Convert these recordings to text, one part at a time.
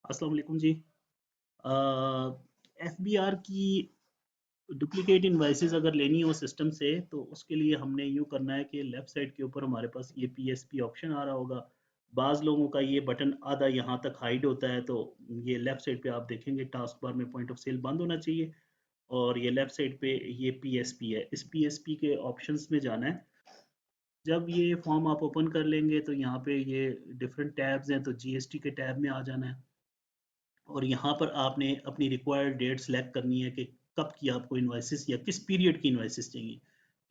अस्सलाम वालेकुम जी। एफबीआर की डुप्लीकेट इनवाइसेस अगर लेनी हो सिस्टम से तो उसके लिए हमने यूँ करना है कि लेफ़्ट साइड के ऊपर हमारे पास ये पीएसपी ऑप्शन आ रहा होगा। बाज़ लोगों का ये बटन आधा यहाँ तक हाइड होता है, तो ये लेफ़्ट साइड पे आप देखेंगे टास्क बार में पॉइंट ऑफ सेल बंद होना चाहिए और ये लेफ़्ट साइड पे ये पीएसपी है। इस पीएसपी के ऑप्शंस में जाना है। जब ये फॉर्म आप ओपन कर लेंगे तो यहाँ पे ये डिफरेंट टैब्स हैं, तो जीएसटी के टैब में आ जाना है। और यहाँ पर आपने अपनी रिक्वायर्ड डेट सेलेक्ट करनी है कि कब की आपको इन्वाइसेस या किस पीरियड की इन्वाइसेस चाहिए।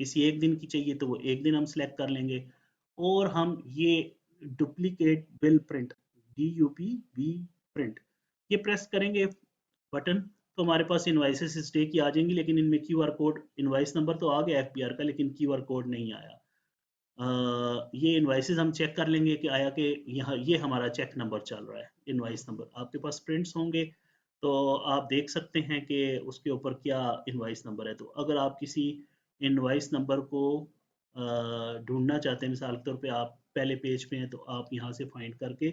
किसी एक दिन की चाहिए तो वो एक दिन हम सेलेक्ट कर लेंगे और हम ये duplicate bill print DUPB print ये प्रेस करेंगे बटन, तो हमारे पास इन्वाइसेस इस डे की आ जाएंगी, लेकिन इनमें क्यूआर कोड इन्वाइस नंबर तो आ गया एफपीआर का, लेकिन क्यूआर कोड नहीं आया। ये इनवॉइसेस हम चेक कर लेंगे कि आया कि यहाँ ये हमारा चेक नंबर चल रहा है, इनवॉइस नंबर आपके पास प्रिंट्स होंगे तो आप देख सकते हैं कि उसके ऊपर क्या इनवॉइस नंबर है। तो अगर आप किसी इनवॉइस नंबर को ढूंढना चाहते हैं, मिसाल के तौर पे आप पहले पेज पे हैं तो आप यहाँ से फाइंड करके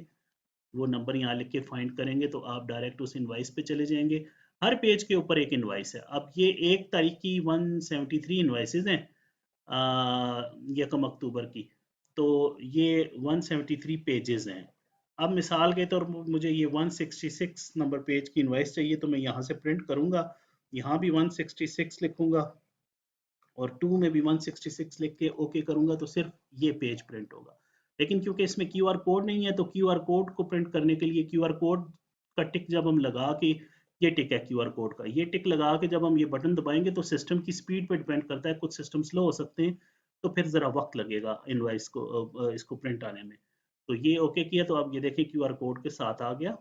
वो नंबर यहाँ लिख के फाइंड करेंगे तो आप डायरेक्ट उस इनवॉइस पे चले जाएंगे। हर पेज के ऊपर एक इनवॉइस है। अब ये 1 तारीख की 173 इनवॉइसेज हैं, यकम अक्टूबर की, तो ये 173 पेजेस हैं। अब मिसाल के तौर पर मुझे ये 166 नंबर पेज की इनवाइस चाहिए, तो मैं यहाँ से प्रिंट करूँगा, यहाँ भी 166 लिखूंगा और 2 में भी 166 लिख के ओके करूँगा तो सिर्फ ये पेज प्रिंट होगा। लेकिन क्योंकि इसमें क्यूआर कोड नहीं है तो क्यूआर कोड को प्रिंट करने के लिए क्यूआर कोड का टिक जब हम लगा के, ये टिक है क्यूआर कोड का, ये टिक लगा के जब हम ये बटन दबाएंगे तो सिस्टम की स्पीड पे डिपेंड करता है, कुछ सिस्टम स्लो हो सकते हैं तो फिर ज़रा वक्त लगेगा इनवाइस को इसको प्रिंट आने में। तो ये ओके किया तो आप ये देखें क्यूआर कोड के साथ आ गया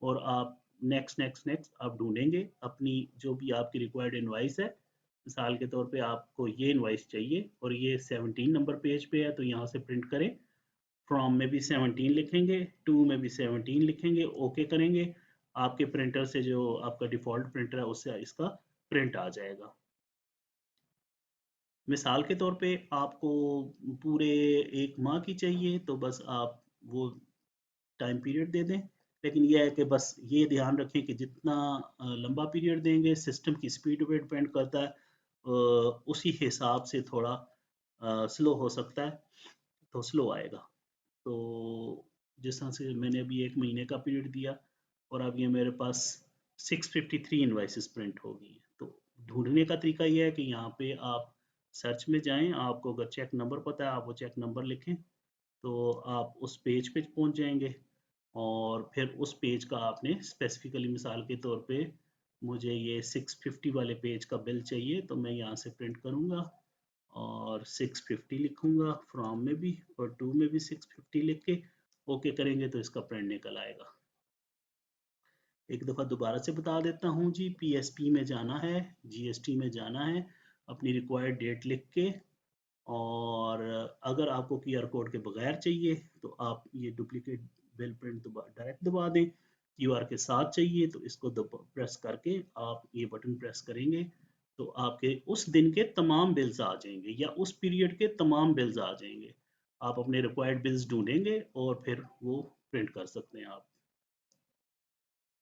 और आप नेक्स्ट नेक्स्ट नेक्स्ट आप ढूंढेंगे अपनी जो भी आपकी रिक्वायर्ड इनवाइस है। मिसाल के तौर पे आपको ये इनवाइस चाहिए और ये 17 नंबर पेज पे है तो यहाँ से प्रिंट करें। फ्रॉम में भी 17 लिखेंगे, टू में भी 17 लिखेंगे, ओके करेंगे। आपके प्रिंटर से जो आपका डिफ़ॉल्ट प्रिंटर है उससे इसका प्रिंट आ जाएगा। मिसाल के तौर पे आपको पूरे 1 माह की चाहिए तो बस आप वो टाइम पीरियड दे दें। लेकिन ये है कि बस ये ध्यान रखें कि जितना लंबा पीरियड देंगे सिस्टम की स्पीड पे डिपेंड करता है, उसी हिसाब से थोड़ा स्लो हो सकता है, तो स्लो आएगा। तो जिस तरह से मैंने अभी 1 महीने का पीरियड दिया और अब ये मेरे पास 653 इनवॉइसेस प्रिंट हो गई हैं। तो ढूँढने का तरीका ये है कि यहाँ पे आप सर्च में जाएँ, आपको अगर चेक नंबर पता है आप वो चेक नंबर लिखें, तो आप उस पेज पे पहुँच जाएँगे और फिर उस पेज का आपने स्पेसिफिकली मिसाल के तौर पे मुझे ये 650 वाले पेज का बिल चाहिए तो मैं यहाँ से प्रिंट करूँगा और 650 लिखूंगा फ्रॉम में भी और टू में भी 650 लिख के ओके करेंगे तो इसका प्रिंट निकल आएगा। एक दफ़ा दोबारा से बता देता हूँ जी, पीएसपी में जाना है, जीएसटी में जाना है, अपनी रिक्वायर्ड डेट लिख के, और अगर आपको क्यूआर कोड के बगैर चाहिए तो आप ये डुप्लीकेट बिल प्रिंट डायरेक्ट दबा दें। क्यूआर के साथ चाहिए तो इसको प्रेस करके आप ये बटन प्रेस करेंगे तो आपके उस दिन के तमाम बिल्स आ जाएंगे या उस पीरियड के तमाम बिल्स आ जाएंगे। आप अपने रिक्वायर्ड बिल्स ढूंढेंगे और फिर वो प्रिंट कर सकते हैं आप।